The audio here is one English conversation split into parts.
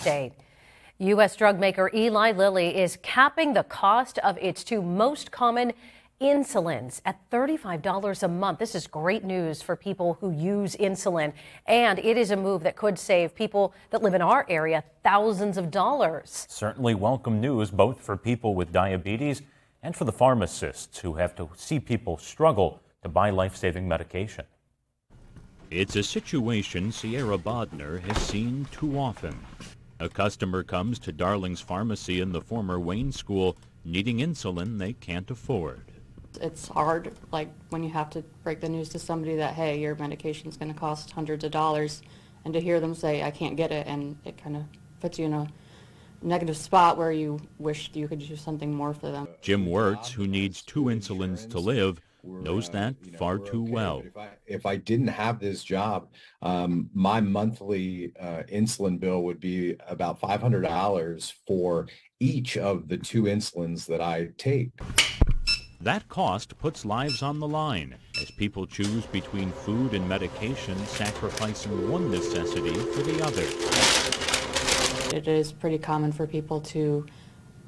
State. U.S. drug maker Eli Lilly is capping the cost of its two most common insulins at $35 a month. This is great news for people who use insulin, and it is a move that could save people that live in our area thousands of dollars. Certainly welcome news, both for people with diabetes and for the pharmacists who have to see people struggle to buy life-saving medication. It's a situation Sierra Bodner has seen too often. A customer comes to Darling's Pharmacy in the former Wayne School needing insulin they can't afford. It's hard, like when you have to break the news to somebody that, hey, your medication's going to cost hundreds of dollars, and to hear them say, I can't get it, and it kind of puts you in a negative spot where you wish you could do something more for them. Jim Wirtz, who needs 2 insulins to live, knows that far too well. If I didn't have this job, my monthly insulin bill would be about $500 for each of the 2 insulins that I take. That cost puts lives on the line as people choose between food and medication, sacrificing one necessity for the other. It is pretty common for people to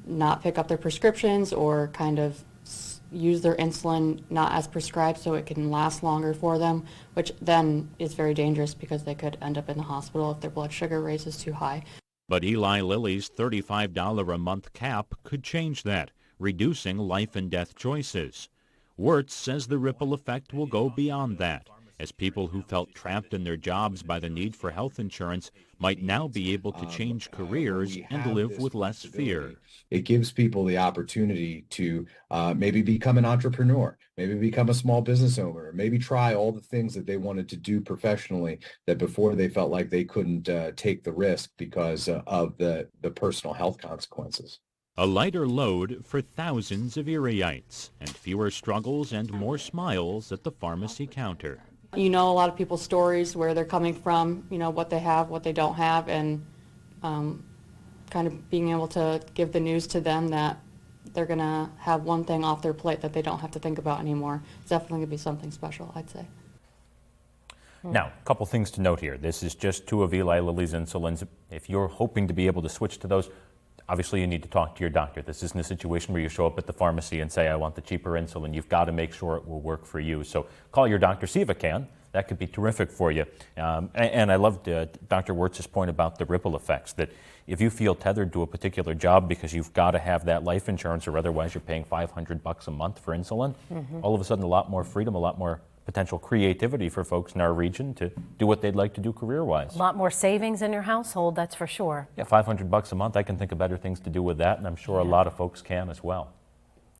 not pick up their prescriptions or kind of use their insulin not as prescribed so it can last longer for them, which then is very dangerous because they could end up in the hospital if their blood sugar raises too high. But Eli Lilly's $35 a month cap could change that, reducing life and death choices. Wirtz says the ripple effect will go beyond that, as people who felt trapped in their jobs by the need for health insurance might now be able to change careers and live with less fear. It gives people the opportunity to maybe become an entrepreneur, maybe become a small business owner, maybe try all the things that they wanted to do professionally that before they felt like they couldn't take the risk because of the personal health consequences. A lighter load for thousands of Erieites, and fewer struggles and more smiles at the pharmacy counter. You know a lot of people's stories, where they're coming from, you know, what they have, what they don't have, and kind of being able to give the news to them that they're going to have one thing off their plate that they don't have to think about anymore. It's definitely going to be something special, I'd say. Now, a couple things to note here. This is just 2 of Eli Lilly's insulins. If you're hoping to be able to switch to those, obviously you need to talk to your doctor. This isn't a situation where you show up at the pharmacy and say, I want the cheaper insulin. You've got to make sure it will work for you. So call your doctor, see if it can. That could be terrific for you. And I loved Dr. Wirtz's point about the ripple effects, that if you feel tethered to a particular job because you've got to have that life insurance or otherwise you're paying $500 a month for insulin, all of a sudden a lot more freedom, a lot more potential creativity for folks in our region to do what they'd like to do career-wise. A lot more savings in your household, that's for sure. Yeah, $500 a month, I can think of better things to do with that, and I'm sure a lot of folks can as well.